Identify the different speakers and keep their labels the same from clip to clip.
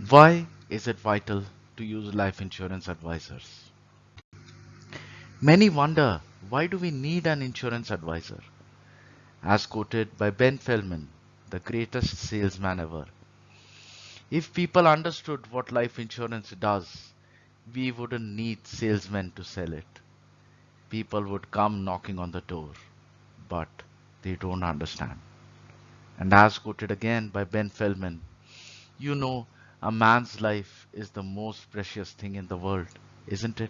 Speaker 1: Why is it vital to use life insurance advisors? Many wonder, why do we need an insurance advisor? As quoted by Ben Feldman, the greatest salesman ever. If people understood what life insurance does, we wouldn't need salesmen to sell it. People would come knocking on the door, but they don't understand. And as quoted again by Ben Feldman, you know, a man's life is the most precious thing in the world, isn't it?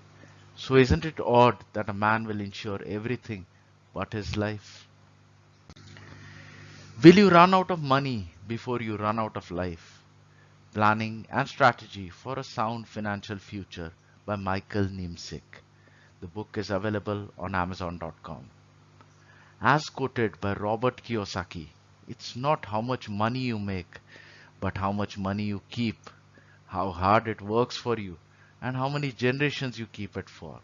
Speaker 1: So isn't it odd that a man will insure everything but his life? Will you run out of money before you run out of life? Planning and Strategy for a Sound Financial Future by Michael Nimsik. The book is available on Amazon.com. As quoted by Robert Kiyosaki, it's not how much money you make, but how much money you keep, how hard it works for you, and how many generations you keep it for.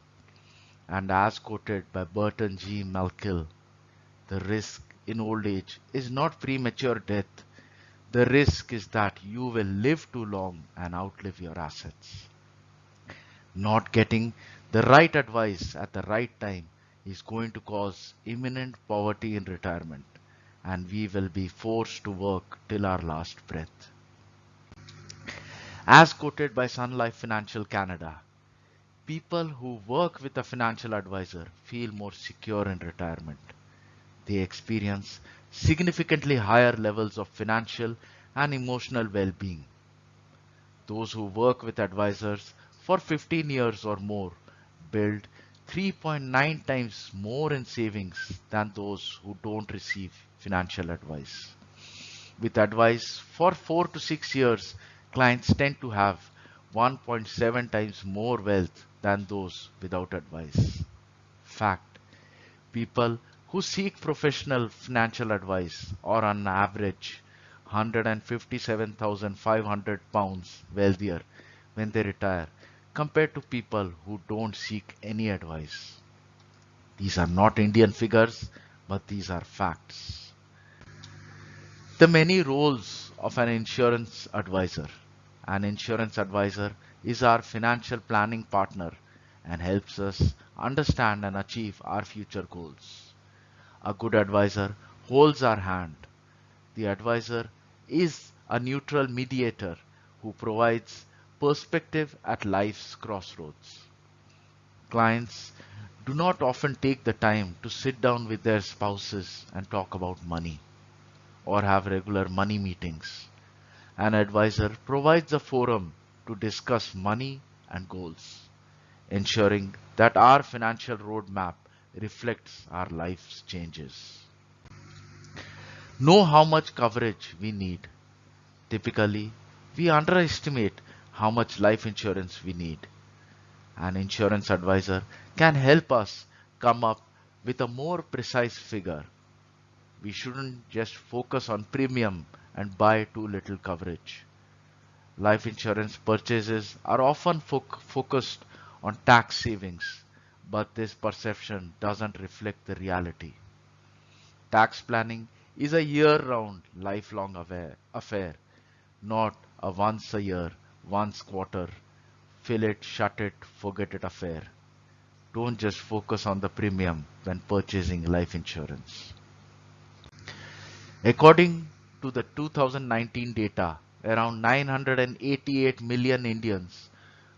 Speaker 1: And as quoted by Burton G. Malkiel, the risk in old age is not premature death. The risk is that you will live too long and outlive your assets. Not getting the right advice at the right time is going to cause imminent poverty in retirement, and we will be forced to work till our last breath. As quoted by Sun Life Financial Canada, people who work with a financial advisor feel more secure in retirement. They experience significantly higher levels of financial and emotional well being. Those who work with advisors for 15 years or more build 3.9 times more in savings than those who don't receive financial advice. With advice for 4 to 6 years, clients tend to have 1.7 times more wealth than those without advice. Fact: people who seek professional financial advice are on average 157,500 pounds wealthier when they retire compared to people who don't seek any advice. These are not Indian figures, but these are facts. The many roles of an insurance advisor. An insurance advisor is our financial planning partner and helps us understand and achieve our future goals. A good advisor holds our hand. The advisor is a neutral mediator who provides perspective at life's crossroads. Clients do not often take the time to sit down with their spouses and talk about money or have regular money meetings. An advisor provides a forum to discuss money and goals, ensuring that our financial roadmap reflects our life's changes. Know how much coverage we need. Typically, we underestimate how much life insurance we need. An insurance advisor can help us come up with a more precise figure. We shouldn't just focus on premium and buy too little coverage. Life insurance purchases are often focused on tax savings, but this perception doesn't reflect the reality. Tax planning is a year round, lifelong affair, not a once a year, once quarter, fill it, shut it, forget it affair. Don't just focus on the premium when purchasing life insurance. According to the 2019 data, around 988 million Indians,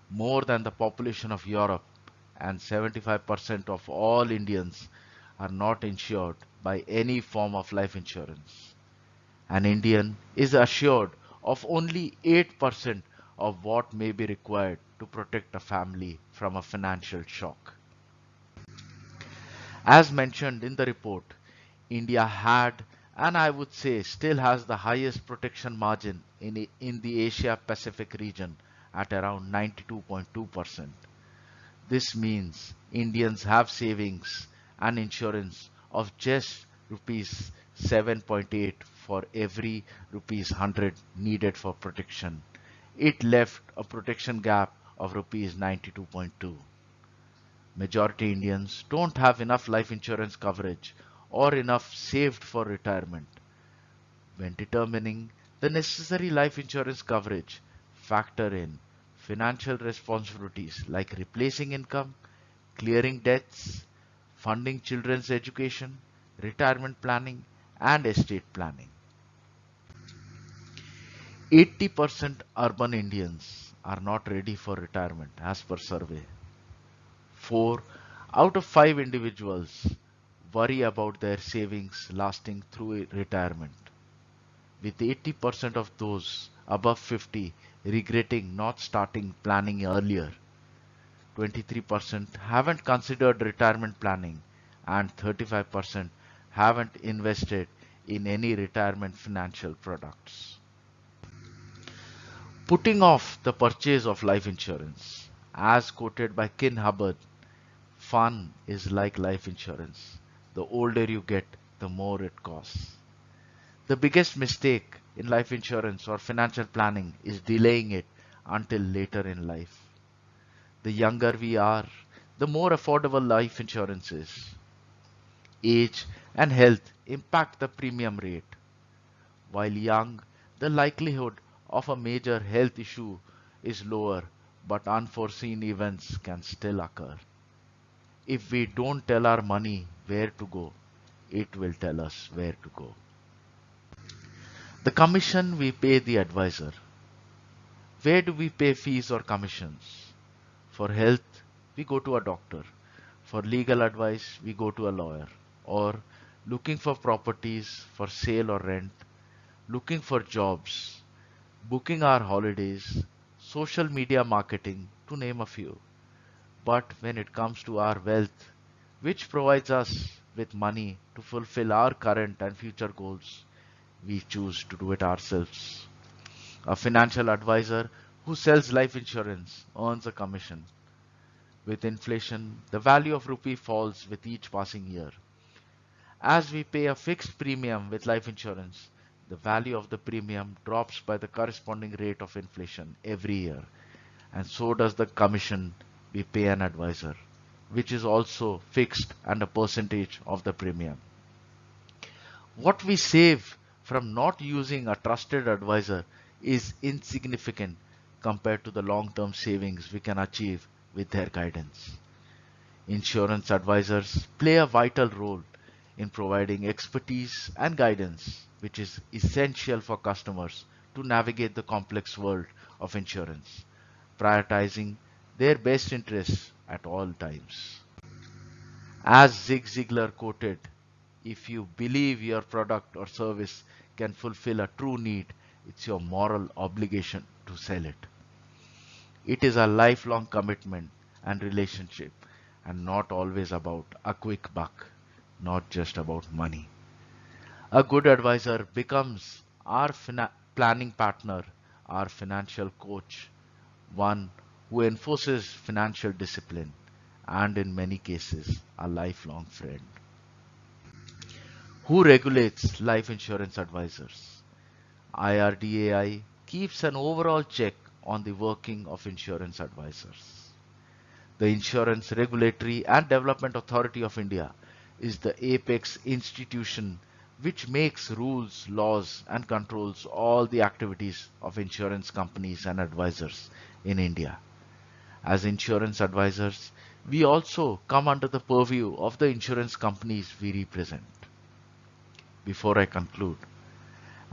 Speaker 1: more than the population of Europe, and 75% of all Indians are not insured by any form of life insurance. An Indian is assured of only 8% of what may be required to protect a family from a financial shock. As mentioned in the report, India had, and I would say still has, the highest protection margin in the Asia Pacific region at around 92.2%. This means Indians have savings and insurance of just rupees 7.8 for every rupees 100 needed for protection. It left a protection gap of rupees 92.2. Majority Indians don't have enough life insurance coverage or enough saved for retirement. When determining the necessary life insurance coverage, factor in financial responsibilities like replacing income, clearing debts, funding children's education, retirement planning, and estate planning. 80% urban Indians are not ready for retirement as per survey. 4 out of 5 individuals worry about their savings lasting through retirement, with 80% of those above 50 regretting not starting planning earlier. 23% haven't considered retirement planning, and 35% haven't invested in any retirement financial products. Putting off the purchase of life insurance. As quoted by Kin Hubbard, fun is like life insurance. The older you get, the more it costs. The biggest mistake in life insurance or financial planning is delaying it until later in life. The younger we are, the more affordable life insurance is. Age and health impact the premium rate. While young, the likelihood of a major health issue is lower, but unforeseen events can still occur. If we don't tell our money where to go, it will tell us where to go. The commission we pay the advisor. Where do we pay fees or commissions? For health, we go to a doctor. For legal advice, we go to a lawyer. Or looking for properties for sale or rent, looking for jobs, booking our holidays, social media marketing, to name a few. But when it comes to our wealth, which provides us with money to fulfill our current and future goals, we choose to do it ourselves. A financial advisor who sells life insurance earns a commission. With inflation, the value of rupee falls with each passing year. As we pay a fixed premium with life insurance, the value of the premium drops by the corresponding rate of inflation every year, and so does the commission we pay an advisor, which is also fixed and a percentage of the premium. What we save from not using a trusted advisor is insignificant compared to the long-term savings we can achieve with their guidance. Insurance advisors play a vital role in providing expertise and guidance, which is essential for customers to navigate the complex world of insurance, prioritizing their best interests at all times. As Zig Ziglar quoted, if you believe your product or service can fulfill a true need, it's your moral obligation to sell it. It is a lifelong commitment and relationship, and not always about a quick buck, not just about money. A good advisor becomes our planning partner, our financial coach, one who enforces financial discipline, and in many cases, a lifelong friend. Who regulates life insurance advisors? IRDAI keeps an overall check on the working of insurance advisors. The Insurance Regulatory and Development Authority of India is the apex institution which makes rules, laws, and controls all the activities of insurance companies and advisors in India. As insurance advisors, we also come under the purview of the insurance companies we represent. Before I conclude,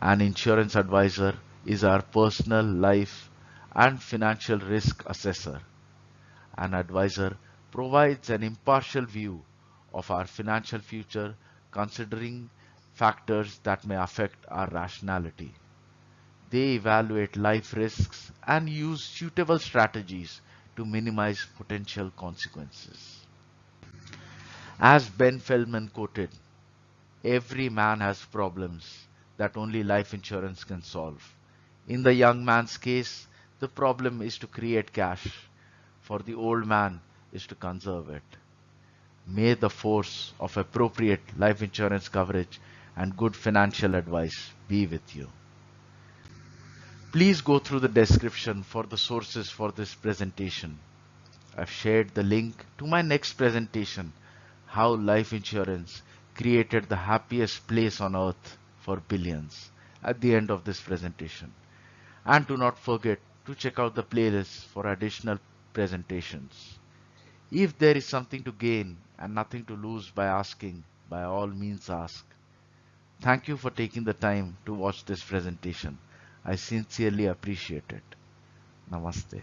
Speaker 1: an insurance advisor is our personal life and financial risk assessor. An advisor provides an impartial view of our financial future, considering factors that may affect our rationality. They evaluate life risks and use suitable strategies to minimize potential consequences. As Ben Feldman quoted, every man has problems that only life insurance can solve. In the young man's case, the problem is to create cash. For the old man is to conserve it. May the force of appropriate life insurance coverage and good financial advice be with you. Please go through the description for the sources for this presentation. I've shared the link to my next presentation, How Life Insurance Created the Happiest Place on Earth for Billions, at the end of this presentation. And do not forget to check out the playlist for additional presentations. If there is something to gain and nothing to lose by asking, by all means ask. Thank you for taking the time to watch this presentation. I sincerely appreciate it. Namaste.